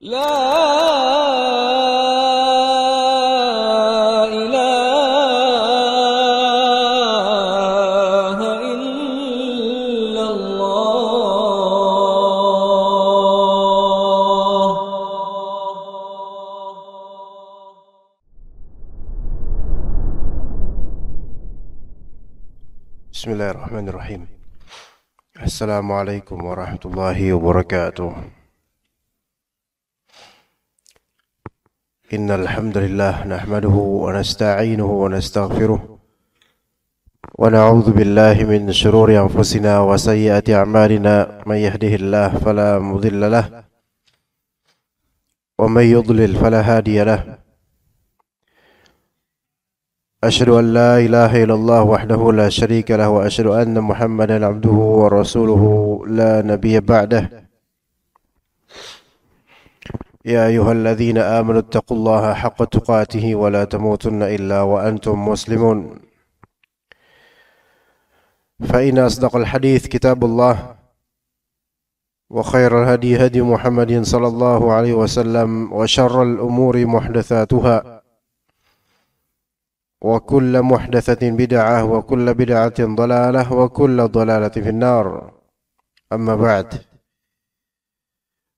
لا إله إلا الله. بسم الله الرحمن الرحيم. السلام عليكم ورحمة الله وبركاته. إن الحمد لله نحمده ونستعينه ونستغفره ونعوذ بالله من شرور أنفسنا وسيئات أعمالنا. من يهده الله فلا مضل له ومن يضلل فلا هادي له. أشهد أن لا إله إلا الله وحده لا شريك له وأشهد أن محمدا عبده ورسوله لا نبي بعده. يا أيها الذين آمنوا اتقوا الله حق تقاته ولا تموتن إلا وأنتم مسلمون. فإن أصدق الحديث كتاب الله وخير الهدي هدي محمد صلى الله عليه وسلم وشر الأمور محدثاتها وكل محدثة بدعة وكل بدعة ضلالة وكل ضلالة في النار. أما بعد.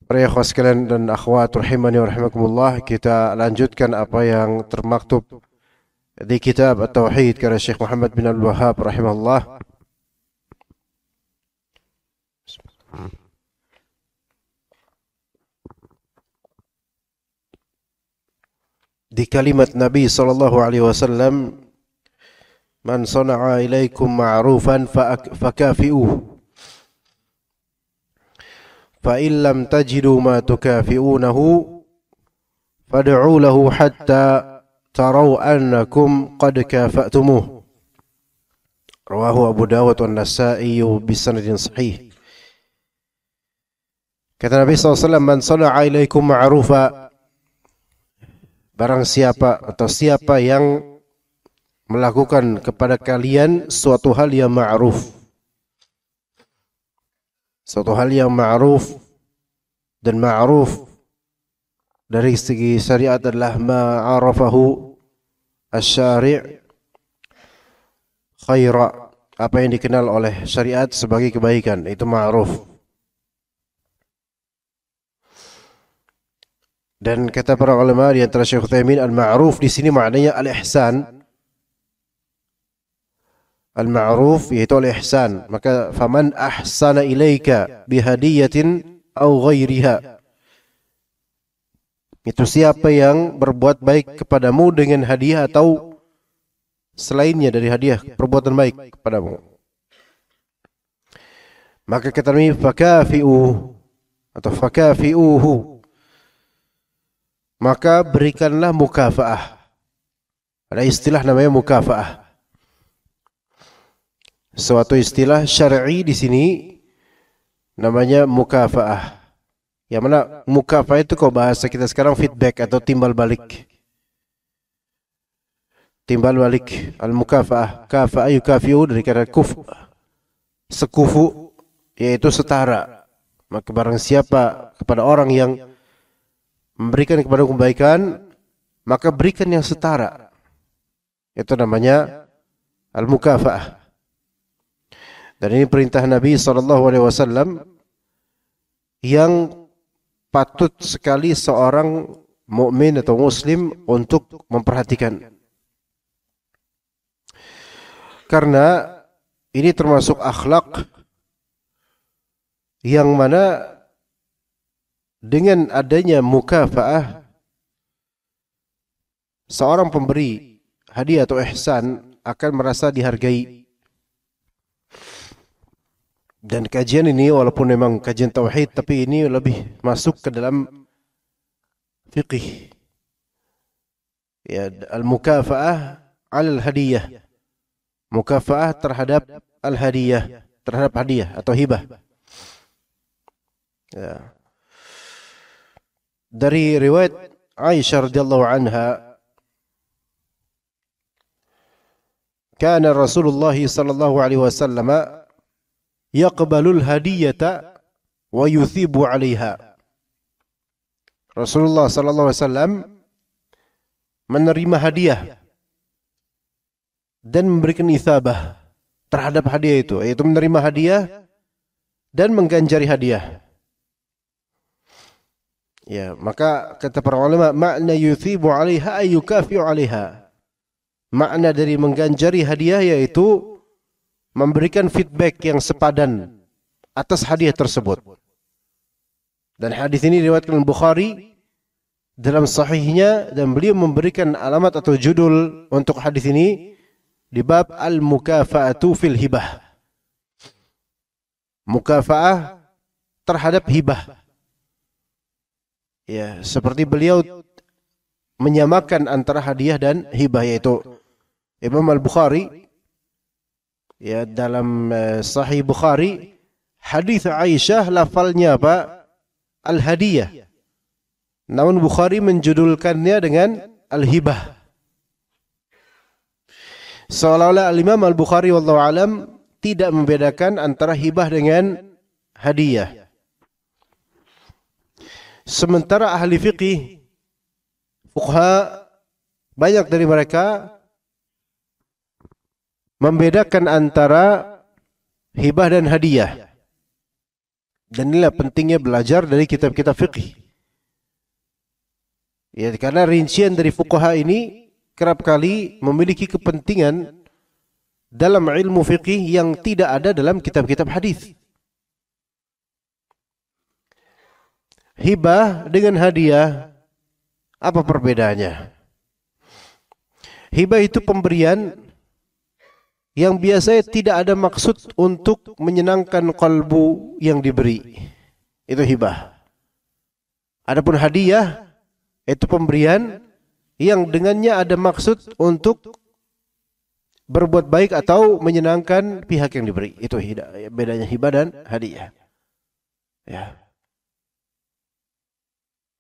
Para ikhwah sekalian dan akhwat rahimani wa rahimakumullah, kita lanjutkan apa yang termaktub di kitab At-Tauhid karya Syekh Muhammad bin Abdul Wahhab rahimahullah. Di kalimat Nabi sallallahu alaihi wasallam, "Man sana'a ilaikum ma'rufan fakafi'uhu. Fa in lam tajidu ma tukafi'unahu fad'u lahu hatta taraw annakum qad kafa'tumuh." Rawahu Abu Dawud wa Nasa'i bisanadin sahih. Kata Nabi SAW, "Man sana'a ilaikum ma'rufa," barang siapa atau siapa yang melakukan kepada kalian suatu hal yang ma'ruf. Suatu hal yang ma'ruf, dan ma'ruf dari segi syariat adalah ma'arafahu asy-syari' khaira, apa yang dikenal oleh syariat sebagai kebaikan, itu ma'ruf. Dan kata para ulama di antara Syekh Utsaimin, al-ma'ruf di sini maknanya al-ihsan. Al-ma'ruf yaitu al-ihsan. Maka faman ahsana ilaika bihadiyatin aw ghairiha, itu siapa yang berbuat baik kepadamu dengan hadiah atau selainnya dari hadiah, perbuatan baik kepadamu. Maka kata Nabi, fakafi'u atau fakafi'uhu, maka berikanlah mukafaah. Ada istilah namanya mukafaah. Suatu istilah syar'i di sini namanya mukafaah. Yang mana mukafaah itu kalau bahasa kita sekarang feedback atau timbal balik. Timbal balik. Al-mukafaah. Kafa'a yukafi'u dari kata kuf. Sekufu, yaitu setara. Maka barang siapa kepada orang yang memberikan kepada kebaikan, maka berikan yang setara. Itu namanya al-mukafaah. Dan ini perintah Nabi SAW yang patut sekali seorang mukmin atau muslim untuk memperhatikan. Karena ini termasuk akhlak yang mana dengan adanya mukafaah, seorang pemberi hadiah atau ihsan akan merasa dihargai. Dan kajian ini walaupun memang kajian tauhid, tapi ini lebih masuk ke dalam fiqih. Ya, al-mukafaah al-hadiyah. Mukafaah terhadap al-hadiyah, terhadap hadiah atau hibah. Ya. Dari riwayat Aisyah radhiyallahu anha, kana Rasulullah sallallahu alaihi wasallam yaqbalul hadiyata wa yuthibu 'alaiha. Rasulullah sallallahu alaihi wasallam menerima hadiah dan memberikan itsabah terhadap hadiah itu, yaitu menerima hadiah dan mengganjari hadiah. Ya, maka kata para ulama, makna yuthibu 'alaiha ay yukafi'u 'alaiha. Makna dari mengganjari hadiah yaitu memberikan feedback yang sepadan atas hadiah tersebut. Dan hadis ini diriwayatkan Bukhari dalam sahihnya, dan beliau memberikan alamat atau judul untuk hadis ini di bab al-mukafa'atu fil hibah. Mukafa'ah terhadap hibah. Ya, seperti beliau menyamakan antara hadiah dan hibah, yaitu Imam Al-Bukhari ya dalam Sahih Bukhari hadis Aisyah lafalnya apa? Al-hadiyah. Namun Bukhari menjudulkannya dengan al-hibah. Seolah-olah Al-Imam Al-Bukhari wallahu alam tidak membedakan antara hibah dengan hadiah. Sementara ahli fiqih, fuqaha, banyak dari mereka membedakan antara hibah dan hadiah. Dan inilah pentingnya belajar dari kitab-kitab fiqih. Ya, karena rincian dari fuqaha ini kerap kali memiliki kepentingan dalam ilmu fiqih yang tidak ada dalam kitab-kitab hadis. Hibah dengan hadiah, apa perbedaannya? Hibah itu pemberian yang biasanya tidak ada maksud untuk menyenangkan kalbu yang diberi. Itu hibah. Adapun hadiah itu pemberian yang dengannya ada maksud untuk berbuat baik atau menyenangkan pihak yang diberi. Itu bedanya hibah dan hadiah. Ya.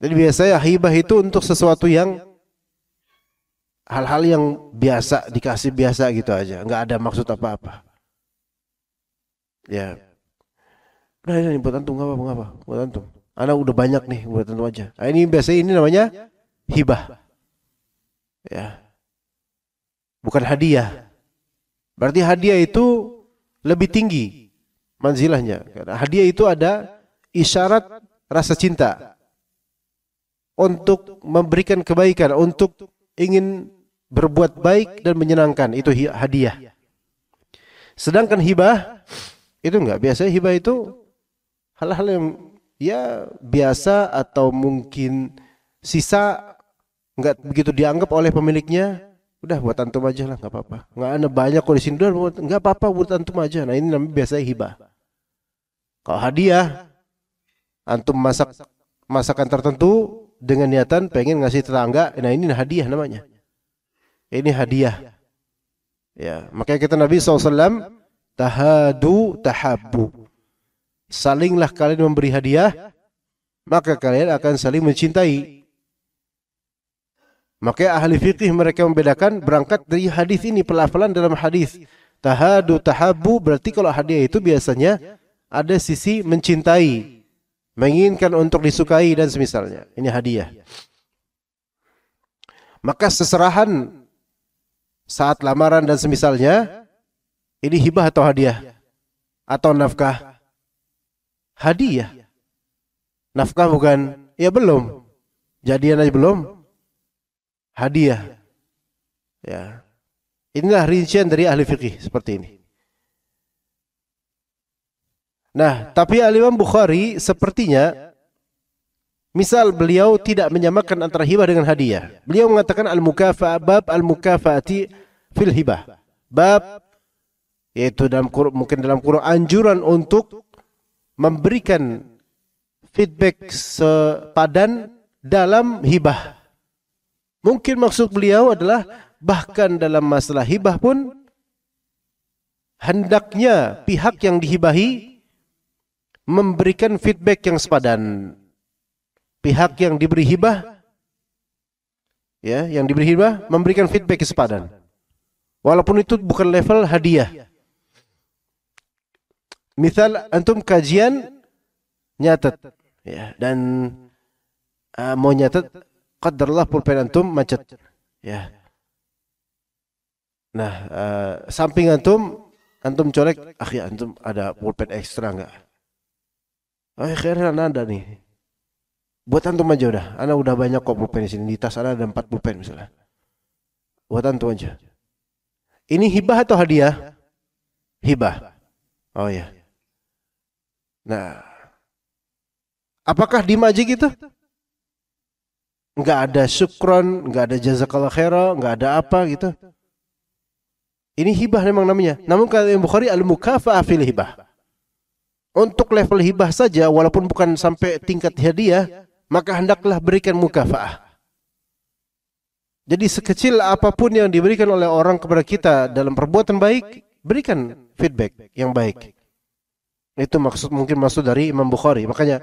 Jadi biasanya hibah itu untuk sesuatu yang hal-hal yang biasa, dikasih biasa gitu aja, nggak ada maksud apa-apa. Ya, udah ini buat antum, nggak apa-apa, buat antum. Anak udah banyak nih, buat antum aja. Nah, ini biasanya ini namanya hibah. Ya, bukan hadiah. Berarti hadiah itu lebih tinggi manzilahnya. Karena hadiah itu ada isyarat rasa cinta untuk memberikan kebaikan, untuk ingin berbuat baik dan menyenangkan, itu hadiah. Sedangkan hibah itu enggak. Biasanya hibah itu hal-hal yang ya biasa atau mungkin sisa, enggak begitu dianggap oleh pemiliknya. Udah buat antum aja lah, enggak apa-apa. Enggak ada banyak kok di sini, enggak apa-apa buat antum aja. Nah, ini namanya biasanya hibah. Kalau hadiah, antum masak masakan tertentu dengan niatan pengen ngasih tetangga, nah ini hadiah namanya. Ini hadiah. Ya, makanya kata Nabi SAW, tahadu tahabbu. Salinglah kalian memberi hadiah, maka kalian akan saling mencintai. Makanya ahli fikih mereka membedakan berangkat dari hadis ini, pelafalan dalam hadis. Tahadu tahabbu berarti kalau hadiah itu biasanya ada sisi mencintai, menginginkan untuk disukai dan semisalnya. Ini hadiah. Maka seserahan saat lamaran dan semisalnya, ini hibah atau hadiah? Atau nafkah? Hadiah. Nafkah bukan? Ya belum. Jadian aja belum. Hadiah. Ya. Inilah rincian dari ahli fikih seperti ini. Nah, tapi Al-Imam Bukhari sepertinya, misal beliau tidak menyamakan antara hibah dengan hadiah. Beliau mengatakan al-mukafa'ah, bab al-mukafa'ati fil hibah. Bab, yaitu mungkin dalam Quran anjuran untuk memberikan feedback sepadan dalam hibah. Mungkin maksud beliau adalah bahkan dalam masalah hibah pun hendaknya pihak yang dihibahi memberikan feedback yang sepadan. Pihak yang diberi hibah, ya, yang diberi hibah memberikan feedback yang sepadan. Walaupun itu bukan level hadiah. Misal antum kajian nyatet, ya, dan mau nyatet, qadarullah pulpen antum macet. Ya. Nah, samping antum colek, akhi antum ada pulpen ekstra enggak? Oh, keren ada nih. Buat antum aja udah. Ana udah banyak kok pulpen di sini. Di tas ana ada 4 pulpen misalnya. Buat antum aja. Ini hibah atau hadiah? Hibah. Oh ya. Nah, apakah dimaji gitu? Enggak ada syukron, enggak ada jazakallah khaira, enggak ada apa gitu. Ini hibah memang namanya. Namun kata Imam Bukhari al-mukafa'ah fil hibah. Untuk level hibah saja walaupun bukan sampai tingkat hadiah, maka hendaklah berikan mukafa'ah. Jadi sekecil apapun yang diberikan oleh orang kepada kita dalam perbuatan baik, berikan feedback yang baik. Itu mungkin maksud dari Imam Bukhari. Makanya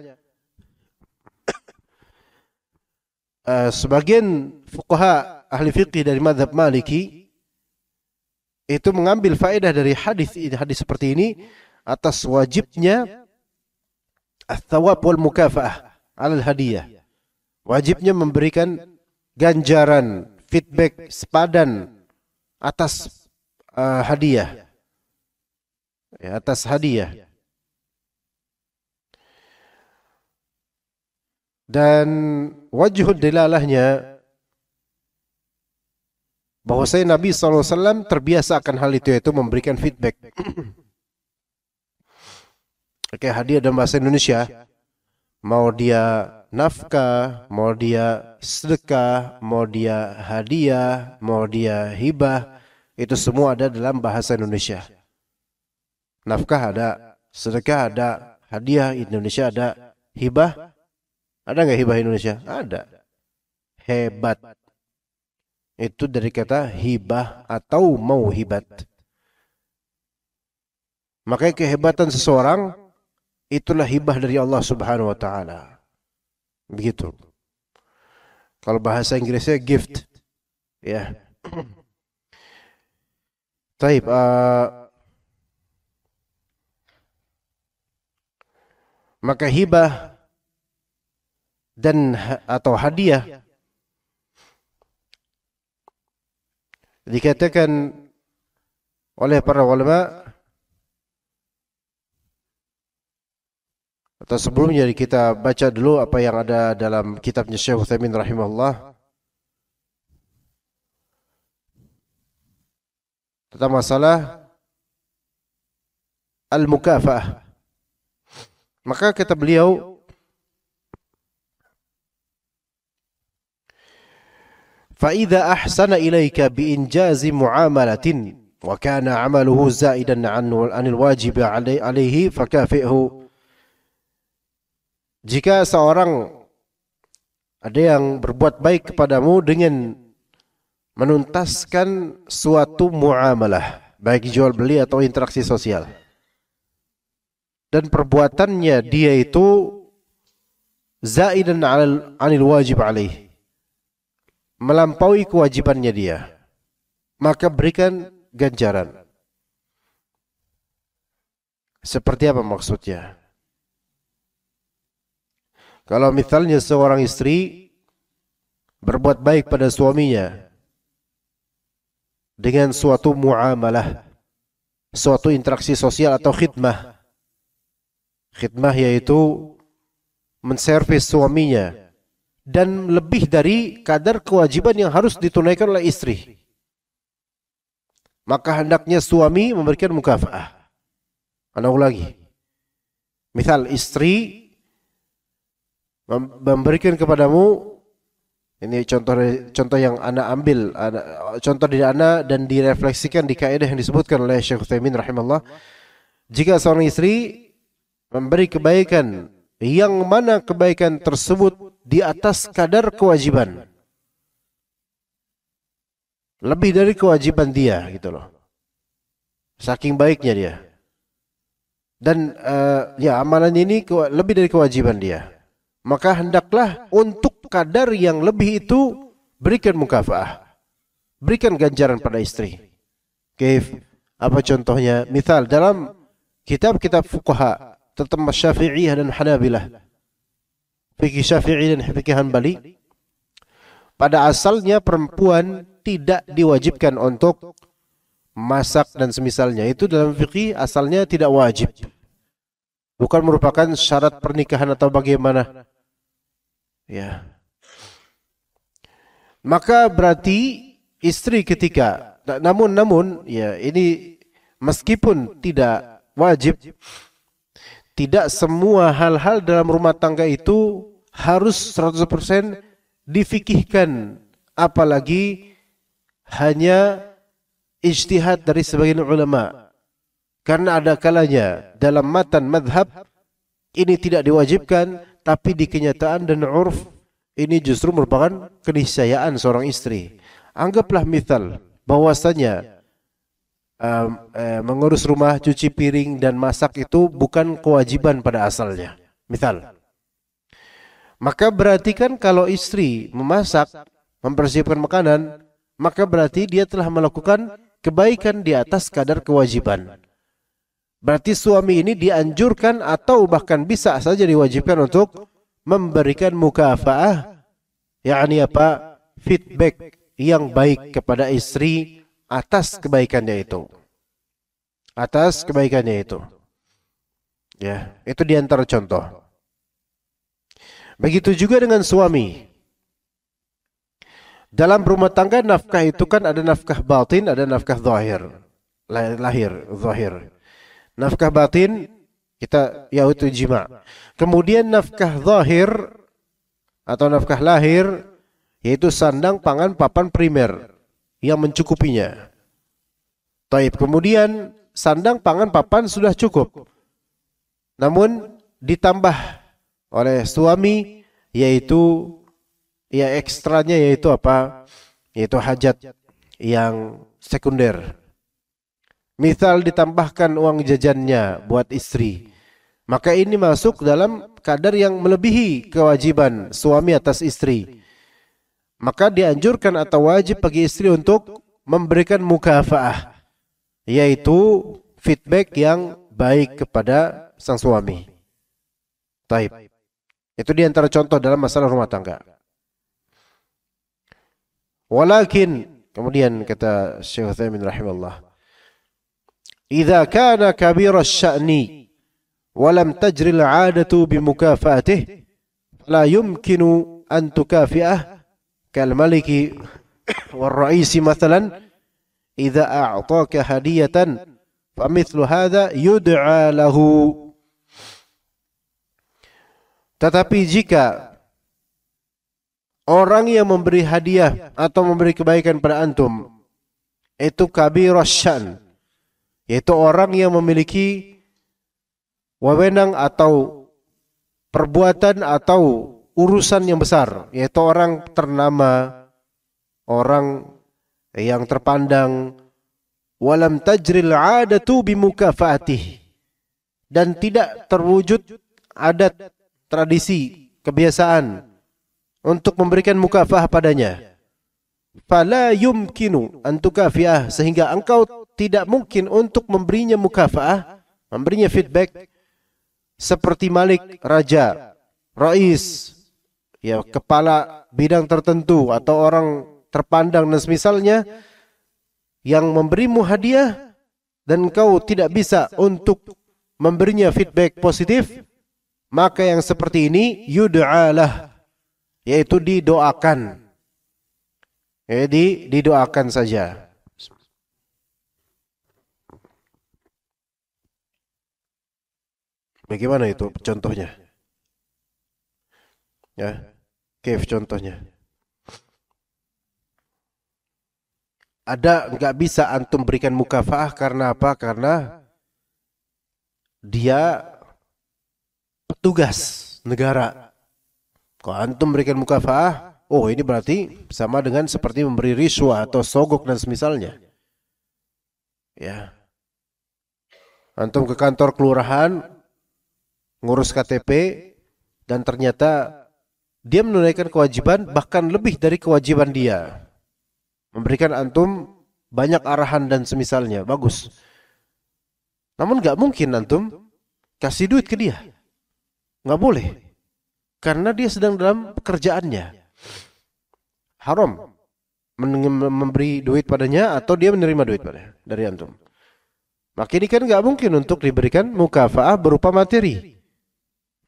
sebagian fuqaha ahli fiqih dari mazhab Maliki itu mengambil faedah dari hadis seperti ini atas wajibnya ats-tsawab wal mukafa'ah 'alal hadiyah. Wajibnya memberikan ganjaran, feedback sepadan atas hadiah. Ya, atas hadiah. Dan wajhud dilalahnya bahwasanya Nabi SAW terbiasa akan hal itu, yaitu memberikan feedback. Oke, hadiah dalam bahasa Indonesia, mau dia nafkah, mau dia sedekah, mau dia hadiah, mau dia hibah, itu semua ada dalam bahasa Indonesia. Nafkah ada, sedekah ada, hadiah Indonesia ada, hibah ada nggak hibah Indonesia? Ada. Hebat. Itu dari kata hibah atau mauhibat. Makanya kehebatan seseorang itulah hibah dari Allah Subhanahu wa taala. Begitu. Kalau bahasa Inggrisnya gift. Ya. Taib, maka hibah dan atau hadiah dikatakan oleh para ulama, atau sebelumnya kita baca dulu apa yang ada dalam kitabnya Syekh Utsaimin rahimahullah tentang masalah al-mukafa'ah. Maka kata beliau, فإذا أحسن إليك بإنجاز معاملة وكان عمله زائدا عن الواجب عليه فكافئه. Jika seorang ada yang berbuat baik kepadamu dengan menuntaskan suatu muamalah, baik jual beli atau interaksi sosial, dan perbuatannya dia itu zaidan 'anil wajib alaih, melampaui kewajibannya dia, maka berikan ganjaran. Seperti apa maksudnya? Kalau misalnya seorang istri berbuat baik pada suaminya dengan suatu muamalah, suatu interaksi sosial atau khidmah. Khidmah yaitu menservis suaminya dan lebih dari kadar kewajiban yang harus ditunaikan oleh istri, maka hendaknya suami memberikan mukafa'ah. Ana ulangi. Misal istri memberikan kepadamu, ini contoh yang ana ambil, contoh dari ana dan direfleksikan di kaidah yang disebutkan oleh Syekh Utsaimin rahimahullah. Jika seorang istri memberi kebaikan yang mana kebaikan tersebut di atas kadar kewajiban, lebih dari kewajiban dia, gitu loh, saking baiknya dia, dan ya amalan ini lebih dari kewajiban dia, maka hendaklah untuk kadar yang lebih itu berikan mukafa'ah, berikan ganjaran pada istri. Apa contohnya? Misal dalam kitab-kitab fuqaha tentang Syafi'iyah dan Hanabilah, fikih Syafi'i dan fikih Hanbali, pada asalnya perempuan tidak diwajibkan untuk masak dan semisalnya. Itu dalam fikih asalnya tidak wajib. Bukan merupakan syarat pernikahan atau bagaimana. Ya. Maka berarti istri ketika namun ya ini meskipun tidak wajib, tidak semua hal-hal dalam rumah tangga itu harus 100% difikihkan, apalagi hanya ijtihad dari sebagian ulama. Karena ada kalanya dalam matan madhab ini tidak diwajibkan, tapi di kenyataan dan urf ini justru merupakan keniscayaan seorang istri. Anggaplah misal bahwasanya mengurus rumah, cuci piring dan masak itu bukan kewajiban pada asalnya. Misal, maka berarti kan kalau istri memasak, mempersiapkan makanan, maka berarti dia telah melakukan kebaikan di atas kadar kewajiban. Berarti suami ini dianjurkan atau bahkan bisa saja diwajibkan untuk memberikan mukafaah, yakni apa? Feedback yang baik kepada istri atas kebaikannya itu. Atas kebaikannya itu. Ya, itu di antara contoh. Begitu juga dengan suami. Dalam rumah tangga nafkah itu kan ada nafkah batin, ada nafkah zahir. Zahir. Nafkah batin kita yaitu jima. Kemudian nafkah zahir atau nafkah lahir yaitu sandang, pangan, papan primer yang mencukupinya. Taib. Kemudian sandang, pangan, papan sudah cukup. Namun ditambah oleh suami yaitu ya ekstranya yaitu apa? Yaitu hajat yang sekunder. Misal ditambahkan uang jajannya buat istri. Maka ini masuk dalam kadar yang melebihi kewajiban suami atas istri. Maka dianjurkan atau wajib bagi istri untuk memberikan mukafaah, yaitu feedback yang baik kepada sang suami. Taib. Itu di antara contoh dalam masalah rumah tangga. Walakin, kemudian kata Syekh Utsaimin rahimahullah, "Idza kana kabira asy-sya'ni wa lam tajri al-'adatu bimukafatihi, la yumkinu an tukafi'ah kal maliki wal ra'isi mathalan idza a'taka hadiyatan fa mithlu hadha yud'a lahu." Tetapi jika orang yang memberi hadiah atau memberi kebaikan pada antum itu kabirus syan, yaitu orang yang memiliki wewenang atau perbuatan atau urusan yang besar, yaitu orang ternama, orang yang terpandang, walam tajril 'adatu bimukafatih, dan tidak terwujud adat, tradisi, kebiasaan untuk memberikan mukafah padanya. Fala yumkinu an tukafiah, sehingga engkau tidak mungkin untuk memberinya mukafah, memberinya feedback seperti malik, raja, rais, ya kepala bidang tertentu atau orang terpandang dan semisalnya yang memberimu hadiah dan engkau tidak bisa untuk memberinya feedback positif, maka yang seperti ini yud'alah, yaitu didoakan. Jadi didoakan saja. Bagaimana itu contohnya? Ya, kaif contohnya? Ada nggak bisa antum berikan mukafaah karena apa? Karena dia petugas negara. Kalau antum berikan mukafaah, oh ini berarti sama dengan seperti memberi riswah atau sogok dan semisalnya. Ya. Antum ke kantor kelurahan ngurus KTP dan ternyata dia menunaikan kewajiban bahkan lebih dari kewajiban dia. Memberikan antum banyak arahan dan semisalnya, bagus. Namun nggak mungkin antum kasih duit ke dia. Nggak boleh. karena dia sedang dalam pekerjaannya. Haram memberi duit padanya atau dia menerima duit padanya dari antum. Maka ini kan nggak mungkin untuk diberikan mukafaah berupa materi.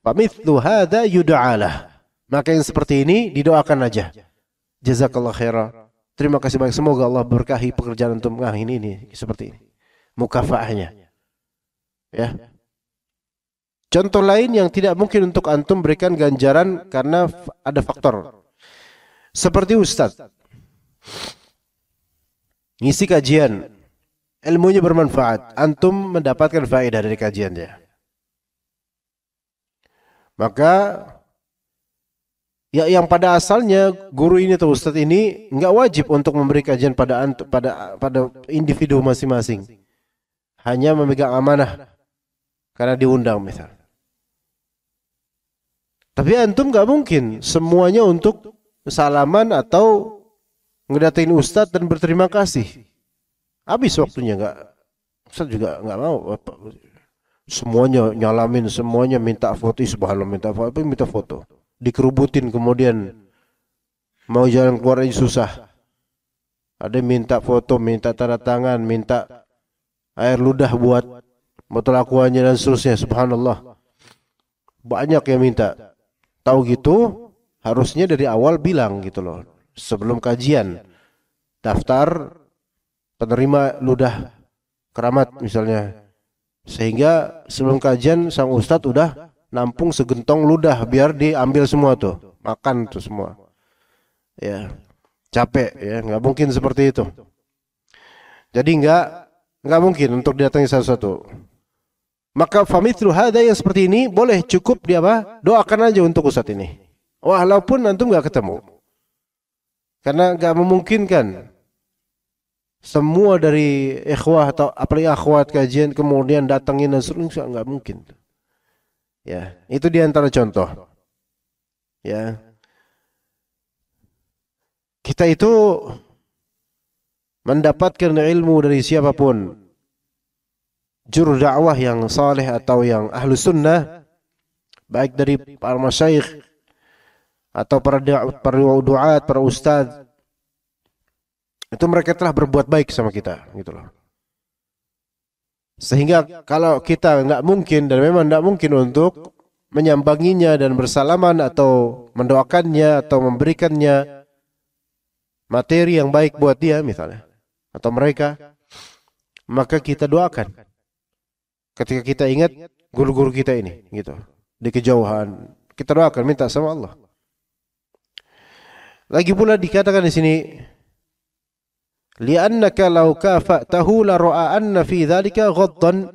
Famithlu hadza yud'alah. Maka yang seperti ini didoakan aja. Jazakallah khaira. Terima kasih banyak. Semoga Allah berkahi pekerjaan antum. Nah, ini seperti ini. Mukafaahnya. Ya. Contoh lain yang tidak mungkin untuk antum berikan ganjaran karena ada faktor. Seperti ustaz. Ngisi kajian. Ilmunya bermanfaat. Antum mendapatkan faedah dari kajiannya. Maka ya yang pada asalnya guru ini atau ustaz ini enggak wajib untuk memberi kajian pada individu masing-masing. Hanya memegang amanah karena diundang misalnya. Tapi antum enggak mungkin semuanya untuk salaman atau ngedatain ustaz dan berterima kasih. Habis waktunya enggak. Ustaz juga enggak mau. Semuanya nyalamin, semuanya minta foto. Subhanallah, minta foto. Dikerubutin kemudian mau jalan keluar aja susah. Ada minta foto, minta tanda tangan, minta air ludah buat botol aquanya dan seterusnya. Subhanallah. Banyak yang minta. Tahu gitu, harusnya dari awal bilang gitu loh. Sebelum kajian, daftar penerima ludah keramat misalnya. Sehingga sebelum kajian sang ustadz udah nampung segentong ludah biar diambil semua tuh. Makan tuh semua. Ya. Capek ya, enggak mungkin seperti itu. Jadi enggak mungkin untuk didatangi satu-satu. Maka famithlu hadza yang seperti ini boleh cukup dia apa? Doakan aja untuk ustadz ini. Walaupun antum enggak ketemu. Karena enggak memungkinkan semua dari ikhwah atau apalagi akhwat kajian kemudian datangin dan seterusnya enggak mungkin. Ya, itu di antara contoh. Ya. Kita itu mendapatkan ilmu dari siapapun. Juru dakwah yang saleh atau yang ahlu sunnah, baik dari para masyayikh atau para duat, para ustaz, itu mereka telah berbuat baik sama kita, gitu loh. Sehingga kalau kita nggak mungkin dan memang nggak mungkin untuk menyambanginya dan bersalaman atau mendoakannya atau memberikannya materi yang baik buat dia misalnya atau mereka, maka kita doakan. Ketika kita ingat guru-guru kita ini, gitu, di kejauhan, kita doakan, minta sama Allah. Lagi pula dikatakan di sini, li'annaka law kafa'tahu la ra'a anna fi dzalika ghaddan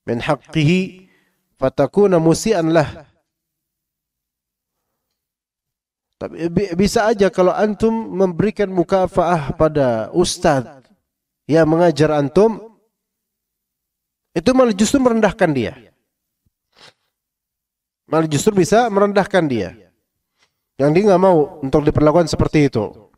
min haqqihi fatakuna musi'an lah. Tapi bisa aja kalau antum memberikan mukafaah pada ustaz yang mengajar antum, itu malah justru merendahkan dia. Malah justru bisa merendahkan dia. Yang dia nggak mau untuk diperlakukan seperti itu.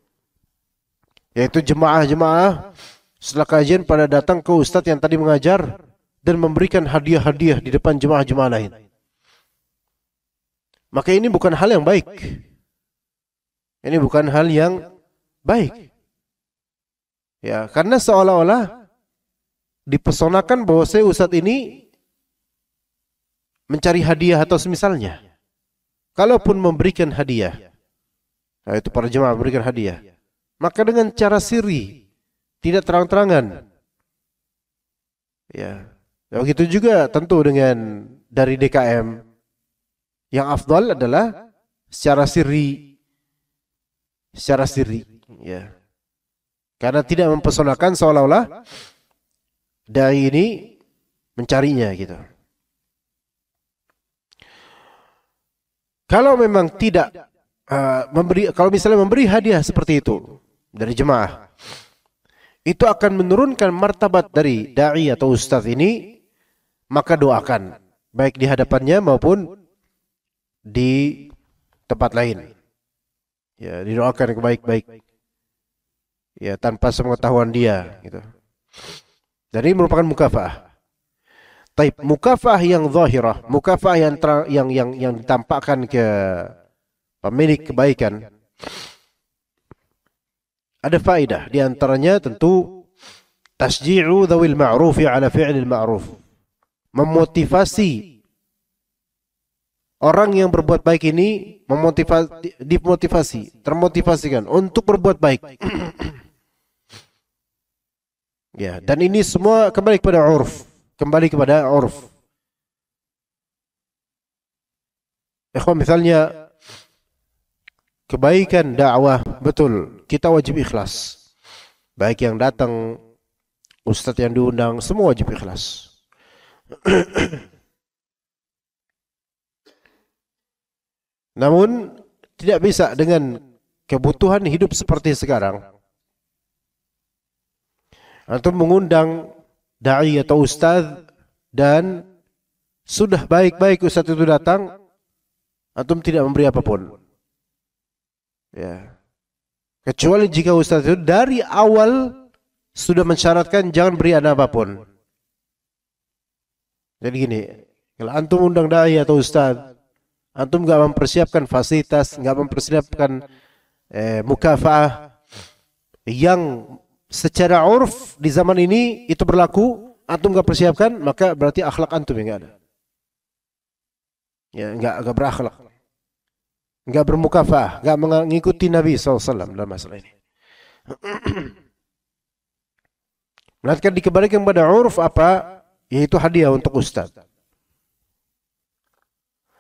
Yaitu jemaah-jemaah setelah kajian pada datang ke ustadz yang tadi mengajar dan memberikan hadiah-hadiah di depan jemaah-jemaah lain. Maka ini bukan hal yang baik. Ini bukan hal yang baik. Ya, karena seolah-olah dipesonakan bahwa saya ustadz ini mencari hadiah atau semisalnya. Kalaupun memberikan hadiah, nah itu para jemaah memberikan hadiah, maka dengan cara sirri, tidak terang-terangan. Ya, begitu juga tentu dengan dari DKM. Yang afdal adalah secara sirri, ya. Karena tidak mempesonakan seolah-olah dai ini mencarinya gitu. Kalau memang tidak kalau misalnya memberi hadiah seperti itu dari jemaah, itu akan menurunkan martabat dari dai atau ustaz ini, maka doakan baik di hadapannya maupun di tempat lain. Ya, didoakan baik-baik. Ya, tanpa sepengetahuan dia gitu. Jadi merupakan mukafaah. Taib, mukafah yang zahirah, mukafah yang ditampakkan ke pemilik kebaikan, ada faedah. Di antaranya tentu tasji'u dhawil ma'rufi ala fi'lil ma'ruf. Memotivasi orang yang berbuat baik ini, termotivasikan untuk berbuat baik. Ya, dan ini semua kembali kepada urf. Ikhwan, misalnya kebaikan dakwah, betul, kita wajib ikhlas. Baik yang datang, ustadz yang diundang, semua wajib ikhlas. Namun tidak bisa dengan kebutuhan hidup seperti sekarang. Antum mengundang dai atau ustaz dan sudah baik-baik ustaz itu datang, antum tidak memberi apapun. Ya. Kecuali jika ustaz itu dari awal sudah mensyaratkan jangan beri anda apapun. Jadi gini, kalau antum undang dai atau ustaz, antum enggak mempersiapkan fasilitas, enggak mempersiapkan mukafaah yang secara urf di zaman ini itu berlaku, antum enggak persiapkan, maka berarti akhlak antum yang enggak ada. Ya, enggak berakhlak. Enggak bermukafaah, enggak mengikuti Nabi SAW dalam masalah ini. Melainkan dikembalikan pada urf apa? Yaitu hadiah untuk ustaz.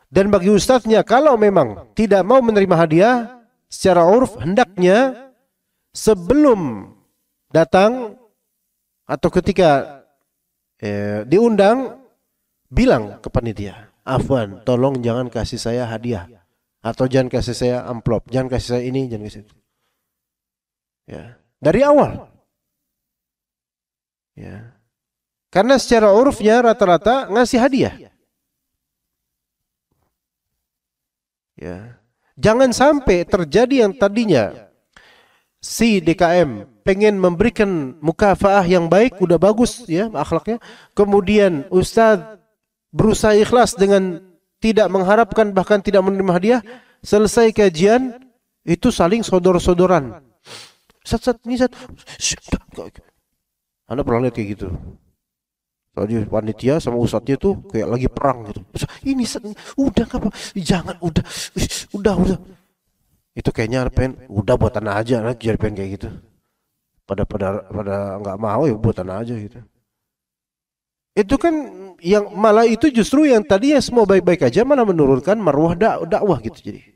Dan bagi ustaznya, kalau memang tidak mau menerima hadiah, secara urf hendaknya sebelum datang atau ketika diundang, bilang ke panitia, afwan, tolong jangan kasih saya hadiah, atau jangan kasih saya amplop, jangan kasih saya ini, jangan kasih itu. Ya, dari awal. Ya. Karena secara urufnya rata-rata ngasih hadiah. Ya. Jangan sampai terjadi yang tadinya si DKM pengen memberikan mukafaah yang baik, udah bagus ya akhlaknya, kemudian ustaz berusaha ikhlas dengan tidak mengharapkan bahkan tidak menerima hadiah, selesai kajian itu saling sodor-sodoran. Ustaz, ini Ustaz. Anda pernah lihat kayak gitu? Tadi panitia sama ustadznya tuh kayak lagi perang gitu. Ini udah nggak apa, jangan udah. Itu kayaknya pengen udah buatan aja, jadi pengen kayak gitu. Pada nggak mau ya buatan aja gitu. Itu kan yang malah itu justru yang tadinya semua baik-baik aja malah menurunkan marwah dakwah gitu jadi.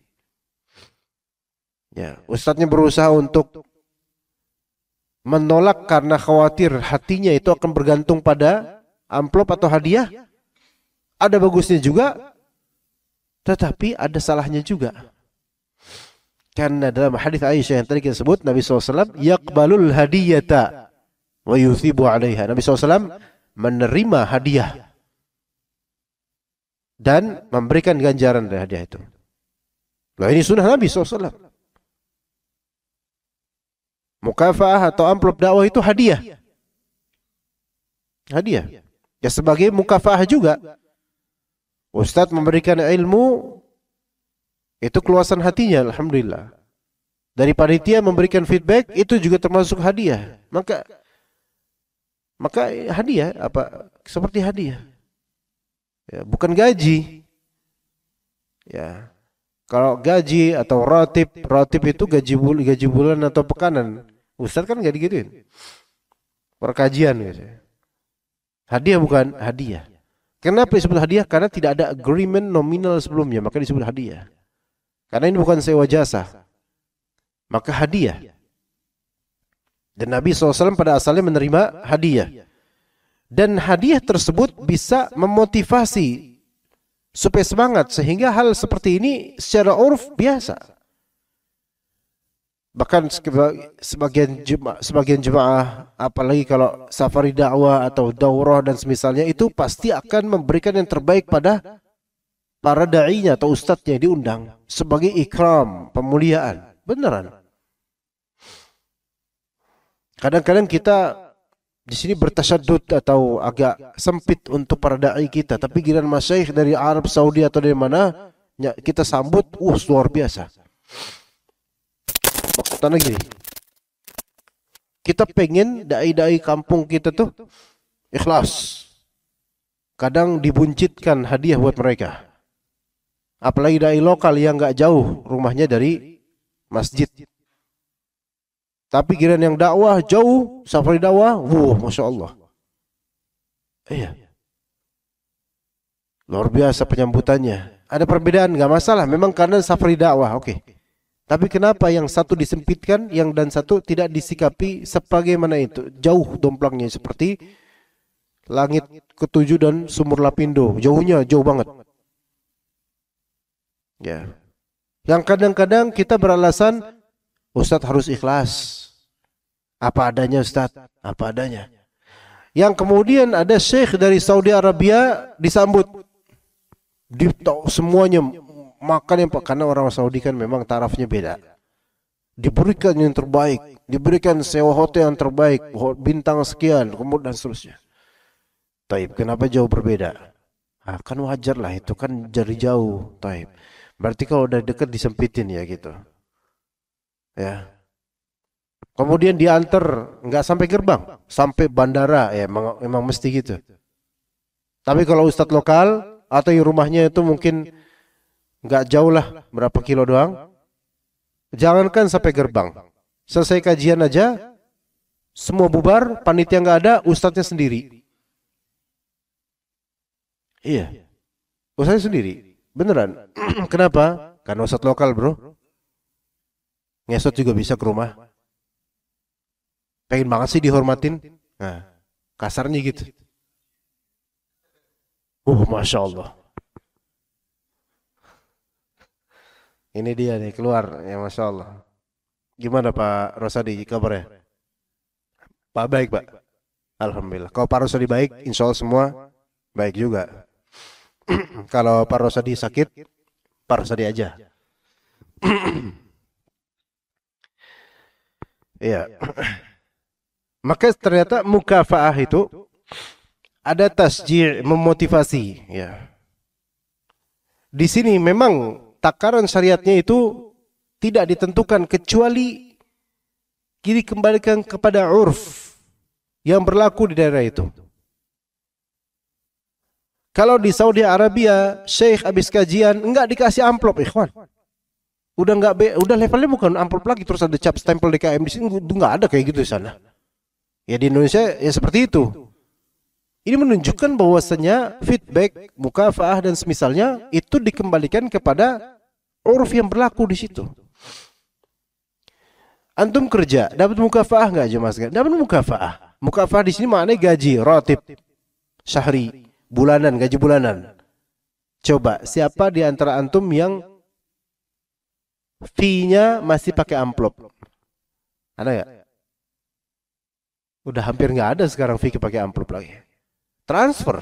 Ya, ustadznya berusaha untuk menolak karena khawatir hatinya itu akan bergantung pada amplop atau hadiah. Ada bagusnya juga, tetapi ada salahnya juga. Karena dalam hadis Aisyah yang tadi kita sebut, Nabi SAW yaqbalul hadiyata wa yuthibu alaiha. Nabi SAW menerima hadiah dan memberikan ganjaran dari hadiah itu. Nah, ini sunnah Nabi SAW. Mukafaah atau amplop dakwah itu hadiah. Hadiah. Ya sebagai mukafaah juga. Ustadz memberikan ilmu, itu keluasan hatinya, alhamdulillah. Dari panitia memberikan feedback, itu juga termasuk hadiah. Maka hadiah apa? Seperti hadiah. Ya, bukan gaji. Ya. Kalau gaji atau ratib itu gaji bulan atau pekanan. Ustadz kan nggak digituin. Perkajian gitu. Hadiah bukan hadiah. Kenapa disebut hadiah? Karena tidak ada agreement nominal sebelumnya, maka disebut hadiah. Karena ini bukan sewa jasa, maka hadiah. Dan Nabi SAW pada asalnya menerima hadiah. Dan hadiah tersebut bisa memotivasi supaya semangat, sehingga hal seperti ini secara uruf biasa. Bahkan sebagian jemaah, apalagi kalau safari dakwah atau daurah dan semisalnya, itu pasti akan memberikan yang terbaik pada para da'inya atau ustadznya yang diundang sebagai ikram, pemuliaan. Beneran. Kadang-kadang kita di sini bertasyadud atau agak sempit untuk para dai kita, tapi giliran masyayikh dari Arab Saudi atau dari mana kita sambut, luar biasa. Maksudnya gini, kita pengen dai-dai kampung kita tuh ikhlas. Kadang dibuncitkan hadiah buat mereka. Apalagi dai lokal yang nggak jauh rumahnya dari masjid. Tapi giliran yang dakwah jauh, safari dakwah, masya Allah. Iya. Luar biasa penyambutannya. Ada perbedaan, nggak masalah. Memang karena safari dakwah, oke. Tapi kenapa yang satu disempitkan, yang dan satu tidak disikapi sebagaimana itu? Jauh domplangnya seperti langit ketujuh dan sumur Lapindo. Jauhnya jauh banget. Ya. Yang kadang-kadang kita beralasan, Ustadz harus ikhlas. Apa adanya Ustadz, apa adanya. Yang kemudian ada syekh dari Saudi Arabia disambut. Semuanya makan yang karena orang Saudi kan memang tarafnya beda. Diberikan yang terbaik, diberikan sewa hotel yang terbaik, bintang sekian, kemudian dan seterusnya. Taib, kenapa jauh berbeda? Kan wajar lah, itu kan dari jauh. Taib. Berarti kalau udah deket disempitin ya gitu. Ya. Kemudian diantar nggak sampai gerbang, sampai bandara ya, memang mesti gitu. Tapi kalau ustadz lokal atau yang rumahnya itu mungkin nggak jauh lah, berapa kilo doang. Jangankan sampai gerbang, selesai kajian aja, semua bubar, panitia nggak ada, ustadznya sendiri. Iya, ustadznya sendiri, beneran. Kenapa? Karena ustadz lokal bro, ngesot juga bisa ke rumah. Pengen banget sih dihormatin. Nah, kasarnya gitu. Masya Allah. Ini dia nih keluar ya, Masya Allah. Gimana Pak Rosadi kabarnya? Pak baik Pak. Alhamdulillah. Kalau Pak Rosadi baik, insya Allah semua baik juga. Kalau Pak Rosadi sakit, Pak Rosadi aja. Iya. Maka ternyata mukafaah itu ada tasjir, memotivasi. Ya. Di sini memang takaran syariatnya itu tidak ditentukan kecuali dikembalikan kepada urf yang berlaku di daerah itu. Kalau di Saudi Arabia, syekh habis kajian enggak dikasih amplop, ikhwan. Udah levelnya bukan amplop lagi terus ada cap stempel DKM di sini, enggak ada kayak gitu di sana. Ya di Indonesia ya seperti itu. Ini menunjukkan bahwasanya feedback, mukafaah dan semisalnya itu dikembalikan kepada uruf yang berlaku di situ. Antum kerja, dapat mukafaah enggak jemaah sekalian? Dapat mukafaah. Mukafaah di sini maknanya gaji, ratib, syahri, bulanan, gaji bulanan. Coba siapa di antara antum yang fee-nya masih pakai amplop? Ada enggak? Udah hampir nggak ada sekarang fikih pakai amplop lagi. Transfer.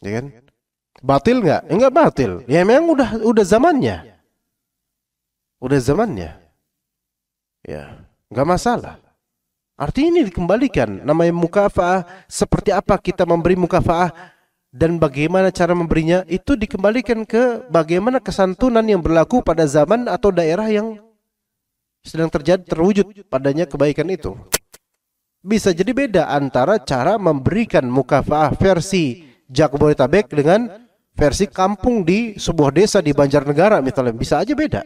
Ya kan? Batil nggak? Enggak batil. Ya memang udah zamannya. Udah zamannya. Ya, nggak masalah. Artinya ini dikembalikan. Namanya mukafaah, seperti apa kita memberi mukafaah dan bagaimana cara memberinya, itu dikembalikan ke bagaimana kesantunan yang berlaku pada zaman atau daerah yang sedang terwujud padanya kebaikan itu. Bisa jadi beda antara cara memberikan mukafaah versi Jabodetabek dengan versi kampung di sebuah desa di Banjarnegara misalnya. Bisa aja beda.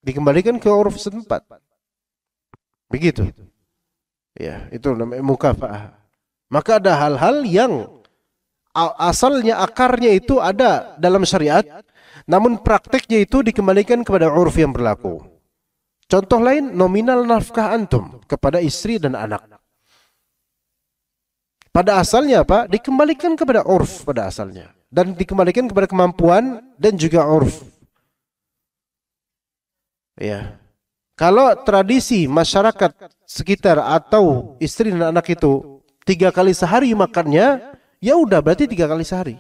Dikembalikan ke uruf setempat. Begitu. Ya, itu namanya mukafaah. Maka ada hal-hal yang asalnya akarnya itu ada dalam syariat, namun prakteknya itu dikembalikan kepada uruf yang berlaku. Contoh lain, nominal nafkah antum kepada istri dan anak. Pada asalnya apa? Dikembalikan kepada urf pada asalnya. Dan dikembalikan kepada kemampuan dan juga urf. Ya. Kalau tradisi masyarakat sekitar atau istri dan anak itu 3 kali sehari makannya, ya udah berarti 3 kali sehari.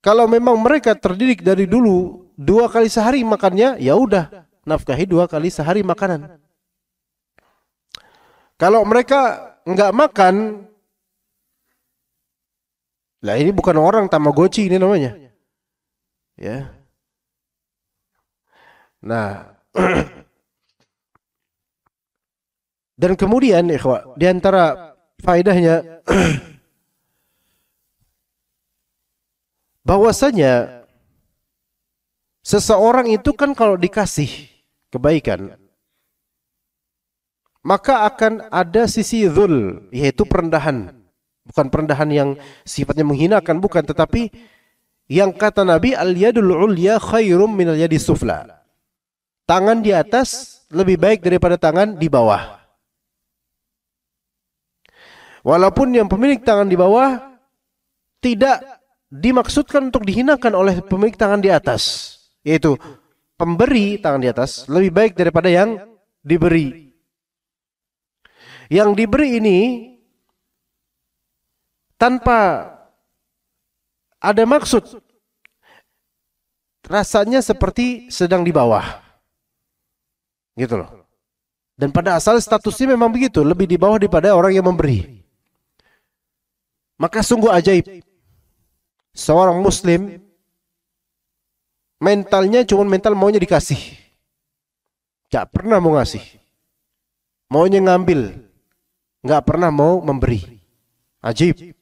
Kalau memang mereka terdidik dari dulu 2 kali sehari makannya, ya udah nafkahi 2 kali sehari makanan. Kalau mereka nggak makan, lah ini bukan orang, Tamagotchi ini namanya. Ya. Nah, dan kemudian ikhwah, di antara faedahnya bahwasanya seseorang itu kan kalau dikasih kebaikan, maka akan ada sisi dzul, yaitu perendahan. Bukan perendahan yang sifatnya menghinakan, bukan, tetapi yang kata Nabi, al-yadul ulya khairum minal yadi sufla. Tangan di atas lebih baik daripada tangan di bawah. Walaupun yang pemilik tangan di bawah tidak dimaksudkan untuk dihinakan oleh pemilik tangan di atas, yaitu pemberi tangan di atas lebih baik daripada yang diberi. Yang diberi ini tanpa ada maksud, rasanya seperti sedang di bawah, gitu loh. Dan pada asal statusnya memang begitu, lebih di bawah daripada orang yang memberi. Maka sungguh ajaib, seorang muslim mentalnya cuma mental maunya dikasih, gak pernah mau ngasih, maunya ngambil, gak pernah mau memberi. Ajaib.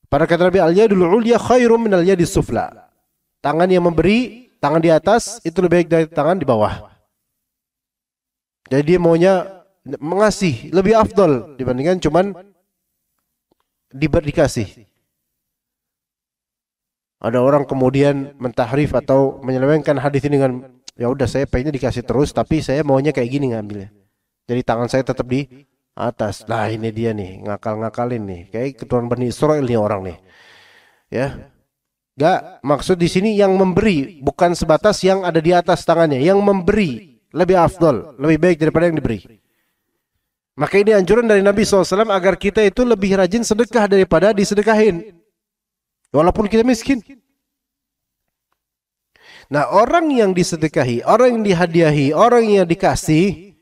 Pada kata Nabi, al-yadul ulya khairum minal yadi sufla. Tangan yang memberi, tangan di atas itu lebih baik dari tangan di bawah. Jadi dia maunya mengasih, lebih afdol dibandingkan cuman dikasih. Ada orang kemudian mentahrif atau menyelewengkan hadis ini dengan, ya udah saya pengennya dikasih terus, tapi saya maunya kayak gini ngambilnya. Jadi tangan saya tetap di atas. Lah ini dia nih, ngakal-ngakalin nih. Kayak keturunan Bani Israil nih orang nih. Ya. Gak, maksud di sini yang memberi, bukan sebatas yang ada di atas tangannya. Yang memberi lebih afdol, lebih baik daripada yang diberi. Maka ini anjuran dari Nabi SAW agar kita itu lebih rajin sedekah daripada disedekahin. Walaupun kita miskin. Nah, orang yang disedekahi, orang yang dihadiahi, orang yang dikasih,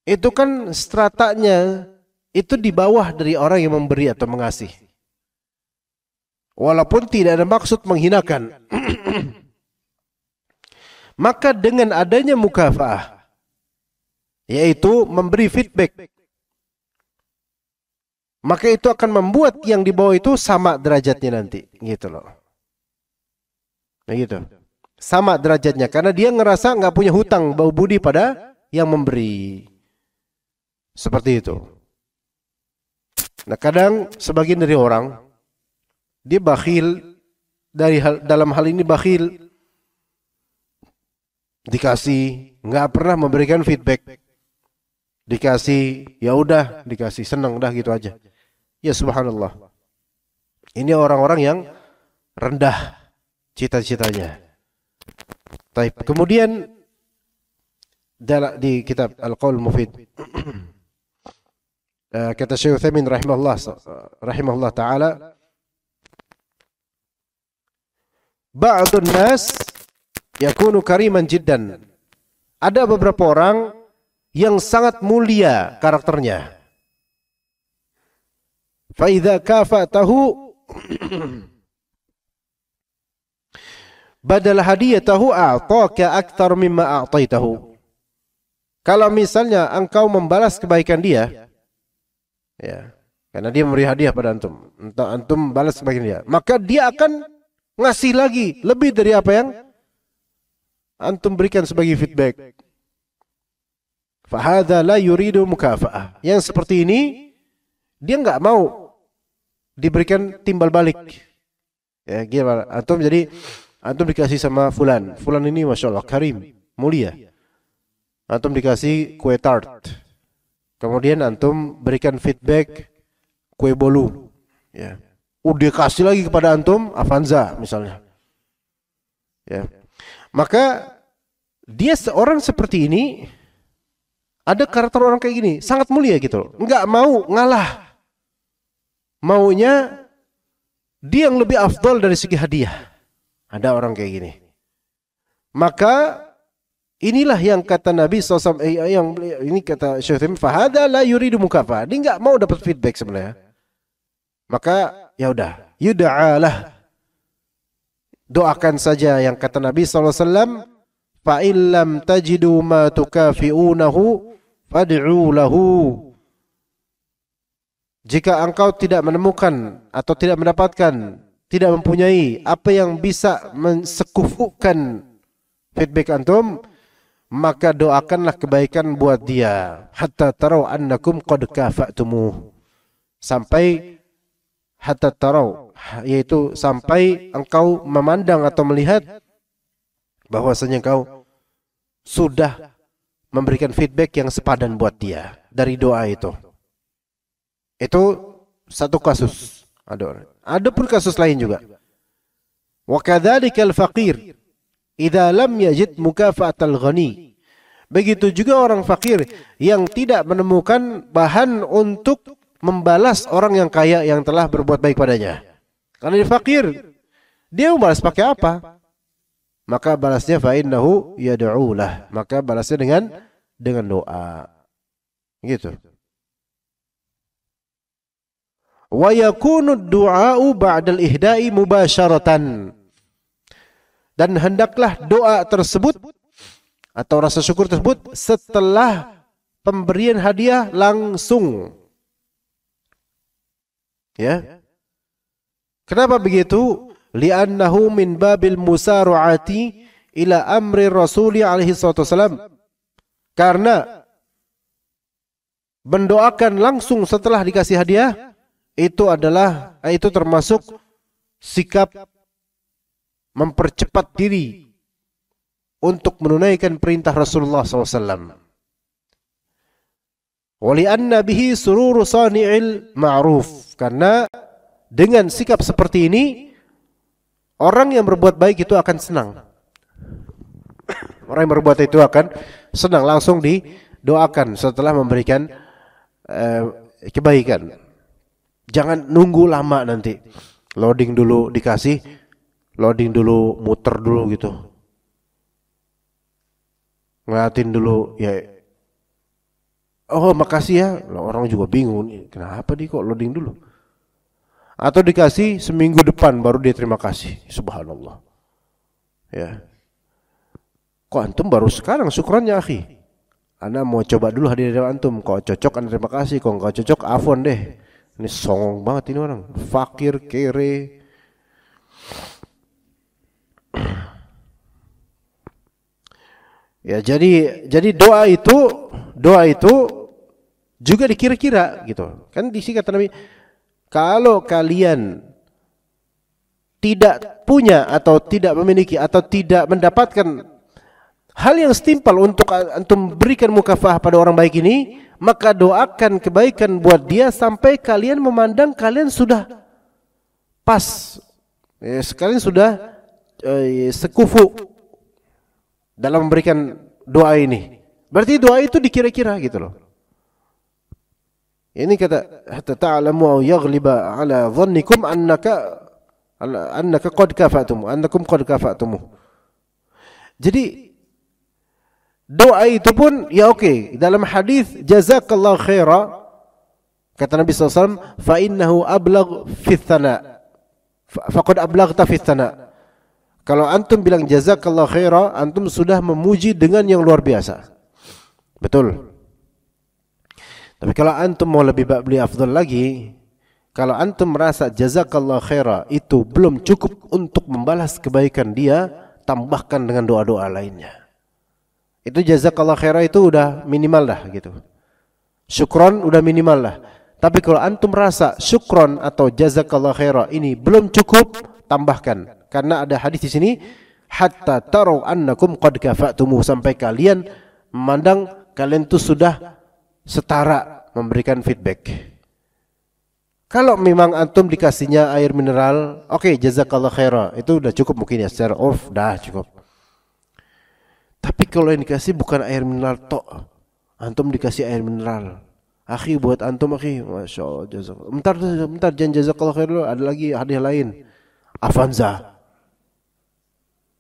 itu kan stratanya itu di bawah dari orang yang memberi atau mengasih. Walaupun tidak ada maksud menghinakan. Maka dengan adanya mukafaah, yaitu memberi feedback, maka itu akan membuat yang di bawah itu sama derajatnya nanti, gitu loh. Nah gitu, sama derajatnya, karena dia ngerasa nggak punya hutang bau budi pada yang memberi, seperti itu. Nah kadang sebagian dari orang dia bakhil dalam hal ini bakhil, dikasih nggak pernah memberikan feedback. Dikasih, ya udah, dikasih senang dah gitu aja. Ya subhanallah. Ini orang-orang yang rendah cita-citanya. Taib. Kemudian di kitab Al-Qaul Mufid kata Syekh Utsaimin rahimahullah taala, ba'dun nas yakunu kariman jiddan. Ada beberapa orang yang sangat mulia karakternya. Fa idza kafatahu badal hadiyatahu a'taka akthar mimma a'taitahu. Kalau misalnya engkau membalas kebaikan dia, ya, karena dia memberi hadiah pada antum, antum balas kebaikan dia, maka dia akan ngasih lagi lebih dari apa yang antum berikan sebagai feedback. Fahadha la yuridu mukafa'ah. Yang seperti ini dia nggak mau diberikan timbal balik. Ya, gimana? Antum dikasih sama fulan. Fulan ini masya Allah karim, mulia. Antum dikasih kue tart. Kemudian antum berikan feedback kue bolu. Ya. Udah kasih lagi kepada antum Avanza misalnya. Ya. Maka dia seorang seperti ini, ada karakter orang kayak gini, sangat mulia gitu, nggak mau ngalah, maunya dia yang lebih afdol dari segi hadiah. Ada orang kayak gini, maka Inilah yang kata Nabi SAW, yang ini kata Syekh Utsaimin, fahada la yuridu mukafah. Dia enggak mau dapat feedback sebenarnya. Maka ya udah, yud'alah. Doakan saja yang kata Nabi SAW, fa illam tajidu ma tukafi'unahu fad'u lahu. Jika engkau tidak menemukan atau tidak mendapatkan, tidak mempunyai apa yang bisa mensekufukan feedback antum, maka doakanlah kebaikan buat dia hatta tarau annakum qad kafa'tumuh, sampai hatta tarau, yaitu sampai engkau memandang atau melihat bahwasanya engkau sudah memberikan feedback yang sepadan buat dia dari doa itu. Itu satu kasus. Ada pun kasus lain juga. Wa kadzalikal faqir idza lam yajid mukafa'atal ghani. Begitu juga orang fakir yang tidak menemukan bahan untuk membalas orang yang kaya yang telah berbuat baik padanya. Karena dia fakir, dia mau balas pakai apa? Maka balasnya fa innahu yad'ulah. Maka balasnya dengan doa. Gitu. Wa yakunu ad-du'a'u ba'dal ihda'i mubasyaratan. Dan hendaklah doa tersebut atau rasa syukur tersebut setelah pemberian hadiah langsung. Ya. Kenapa begitu? Li'annahu min babil musara'ati ila amri Rasul alaihi salatu wasalam. Karena mendoakan langsung setelah dikasih hadiah itu termasuk sikap mempercepat diri untuk menunaikan perintah Rasulullah SAW. Wali'anna bihi sururu sani'il ma'ruf. Karena dengan sikap seperti ini, orang yang berbuat baik itu akan senang. Orang yang berbuat itu akan senang, langsung didoakan setelah memberikan kebaikan. Jangan nunggu lama nanti. Loading dulu dikasih, loading dulu, muter dulu gitu. Ngeliatin dulu, ya. Oh makasih ya. Orang juga bingung, kenapa dia kok loading dulu? Atau dikasih seminggu depan baru dia terima kasih. Subhanallah. Ya. Kok antum baru sekarang syukurannya akhi? Anda mau coba dulu hadiah dari antum. Kok cocok Anda terima kasih. Kok enggak cocok afwan deh. Ini songong banget ini orang. Fakir, kere. Ya jadi doa itu juga dikira-kira gitu. Kan di sini kata Nabi, kalau kalian tidak punya atau tidak memiliki atau tidak mendapatkan hal yang setimpal untuk antum berikan mukafah pada orang baik ini, maka doakan kebaikan buat dia sampai kalian memandang kalian sudah pas, kalian sudah sekufu dalam memberikan doa ini. Berarti doa itu dikira-kira gitu loh. Ini kata hatta ta'lamu aw yaghliba ala dhannikum annaka qad kafatum, annakum qad kafatum. Jadi doa itu pun ya oke. Dalam hadis jazakallahu khaira kata Nabi SAW, fa innahu ablagh fi tsana, faqad ablaghta fi tsana. Kalau antum bilang jazakallahu khaira, antum sudah memuji dengan yang luar biasa. Betul. Tapi kalau antum mau lebih afdal lagi, kalau antum merasa jazakallahu khaira itu belum cukup untuk membalas kebaikan dia, tambahkan dengan doa-doa lainnya. Itu jazakallahu khaira itu udah minimal dah gitu. Syukron udah minimal lah. Tapi kalau antum merasa syukron atau jazakallahu khaira ini belum cukup, tambahkan. Karena ada hadis di sini, hatta taru annakum qad kafa'tumu, sampai kalian memandang kalian itu sudah setara memberikan feedback. Kalau memang antum dikasihnya air mineral, oke, jazakallahu khaira, itu udah cukup mungkin ya, secara urf dah cukup. Tapi kalau yang dikasih bukan air mineral tok, antum dikasih air mineral, akhi buat antum akhi, masya Allah, jazakallah. Bentar, jangan jazakallahu khair dulu, ada lagi hadiah lain, Avanza.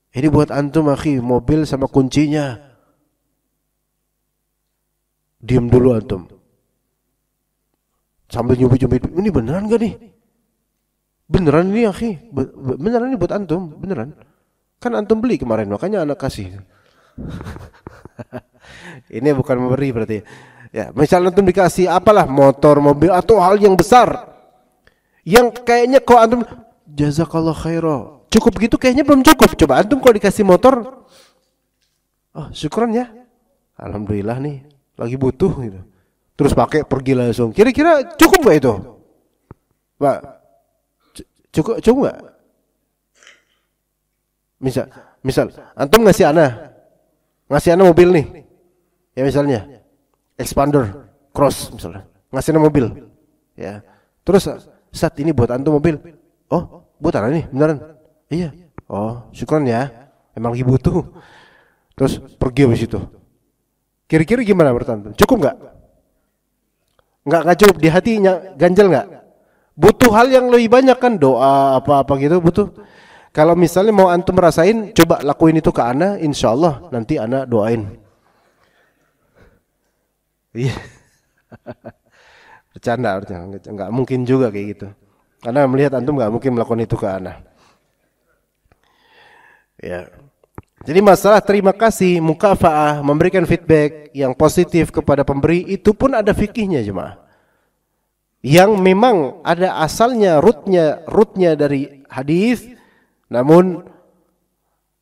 Ini buat antum akhi, mobil sama kuncinya, Diam dulu antum. Sambil nyubit-nyubit, ini beneran gak nih? Beneran ini akhi, beneran ini buat antum, beneran. Kan antum beli kemarin, makanya anak kasih. Ini bukan memberi berarti. Ya, misalnya antum dikasih apalah, motor, mobil atau hal yang besar, yang kayaknya kok antum jazakallah khairah, cukup gitu kayaknya belum cukup. Coba antum kalau dikasih motor, oh syukran ya, alhamdulillah nih, lagi butuh gitu. Terus pakai pergi langsung. Kira-kira cukup nggak itu, Pak? Cukup nggak? Misal, antum ngasih anak mobil nih, ya misalnya, expander, cross misalnya, ngasih anak mobil, ya. Terus saat ini buat antum mobil, oh buat anak nih, beneran? Iya. Oh syukran ya, emang lagi butuh. Terus pergi habis itu. Kira-kira gimana menurut antum? Cukup nggak? Nggak cukup, di hatinya ganjel nggak? Butuh hal yang lebih banyak kan, doa apa-apa gitu butuh. Kalau misalnya mau antum merasain, coba lakuin itu ke ana, insya Allah nanti ana doain. Iya, bercanda, nggak mungkin juga kayak gitu. Karena melihat antum nggak mungkin melakukan itu ke ana. Ya. Jadi masalah terima kasih, mukafaah, memberikan feedback yang positif kepada pemberi, itu pun ada fikihnya jemaah. Yang memang ada asalnya, rootnya dari hadis, namun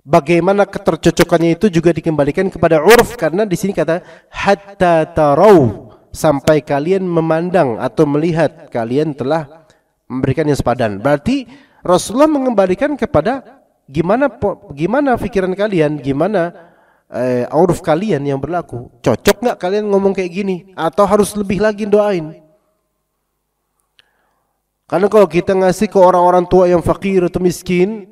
bagaimana ketercocokannya itu juga dikembalikan kepada urf, karena di sini kata hatta tarau, sampai kalian memandang atau melihat kalian telah memberikan yang sepadan. Berarti Rasulullah mengembalikan kepada gimana pikiran kalian, gimana urf kalian yang berlaku. Cocok nggak kalian ngomong kayak gini, atau harus lebih lagi doain? Karena kalau kita ngasih ke orang-orang tua yang fakir atau miskin,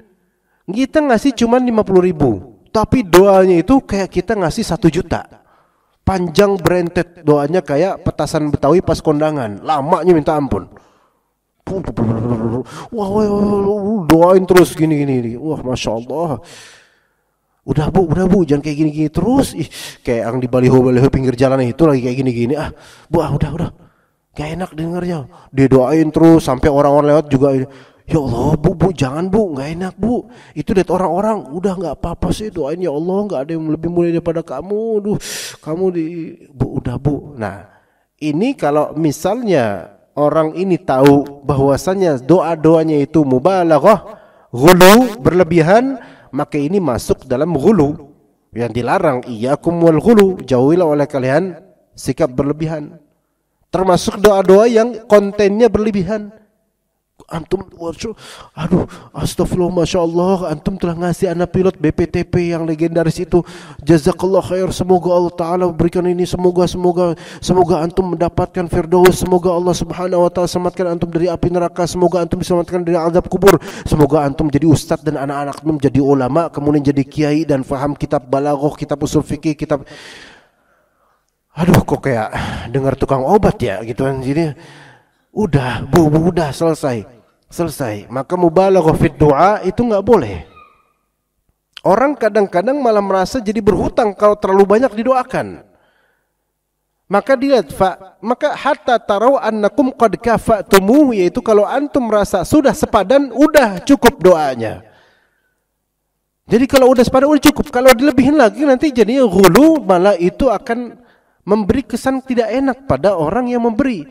kita ngasih cuma 50.000, tapi doanya itu kayak kita ngasih 1 juta. Panjang berentet doanya kayak petasan Betawi pas kondangan, lamanya minta ampun. Wah, doain terus gini. Wah, masya Allah. Udah bu, jangan kayak gini terus. Kayak yang di baliho pinggir jalan itu lagi kayak gini. Bu, udah. Gak enak dengarnya. Didoain terus sampai orang-orang lewat juga. Ya Allah bu, jangan bu, gak enak bu. Itu lihat orang-orang, udah gak apa-apa sih doain ya Allah, gak ada yang lebih mulia daripada kamu. Duh, kamu udah bu. Nah, ini kalau misalnya orang ini tahu bahwasanya doa-doanya itu mubalaghah, ghulu, berlebihan, maka ini masuk dalam ghulu yang dilarang. Iyyakum wal ghulu, jauhilah oleh kalian sikap berlebihan. Termasuk doa-doa yang kontennya berlebihan. Antum, aduh, astagfirullah, masya Allah, antum telah ngasih anak pilot BPTP yang legendaris itu. Jazakallah khair, semoga Allah Ta'ala berikan ini, semoga antum mendapatkan firdaus, semoga Allah Subhanahu Wa Ta'ala selamatkan antum dari api neraka, semoga antum diselamatkan dari azab kubur, semoga antum jadi ustadz dan anak-anak antum jadi ulama, kemudian jadi kiai dan faham kitab balaghah, kitab usul fikih, kitab. Aduh, kok kayak dengar tukang obat ya gitu kan. Jadi udah bu, udah selesai. Maka mubalaghah fid doa itu nggak boleh. Orang kadang-kadang malah merasa jadi berhutang kalau terlalu banyak didoakan. Maka dilihat, maka hatta tarau annakum qad kafa'tumuh, yaitu kalau antum merasa sudah sepadan, udah cukup doanya. Jadi kalau udah sepadan udah cukup. Kalau dilebihin lagi nanti jadinya ghulu, malah itu akan memberi kesan tidak enak pada orang yang memberi.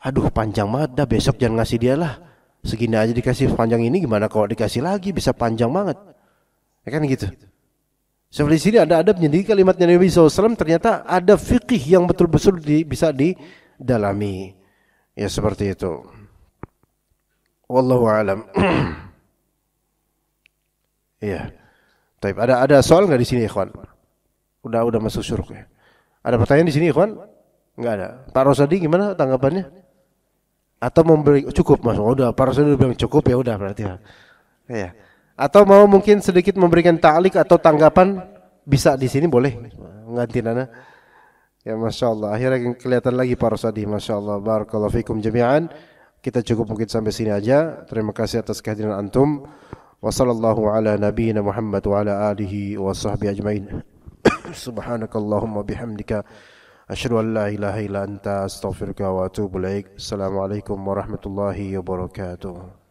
Aduh, panjang banget dah, besok jangan ngasih dia lah. Segini aja dikasih panjang ini, gimana kalau dikasih lagi bisa panjang banget. Ya kan gitu. Seperti sini ada adabnya. Jadi kalimatnya Nabi SAW ternyata ada fikih yang betul-betul bisa didalami. Ya seperti itu. Wallahu a'lam. Iya. Taib, ada soal nggak di sini, ikhwan? Udah masuk syuruk ya. Ada pertanyaan di sini, ikhwan? Enggak ada. Pak Rosadi gimana tanggapannya? Atau memberi cukup, Mas? Udah, Pak Rosadi bilang cukup, ya udah berarti. Ya. Atau mau mungkin sedikit memberikan ta'liq atau tanggapan, bisa di sini boleh. Ganti nana. Ya Masya Allah. Akhirnya kelihatan lagi Pak Rosadi. Masya Allah. Barakallahu fikum jami'an. Kita cukup mungkin sampai sini aja. Terima kasih atas kehadiran antum. Wa sallallahu ala nabiyyina Muhammad wa ala alihi wa sahbihi ajma'in. Subhanakallahumma bihamdika Asyhadu an la ilaha illa anta astaghfiruka wa atubu ilaik. Assalamualaikum warahmatullahi wabarakatuh.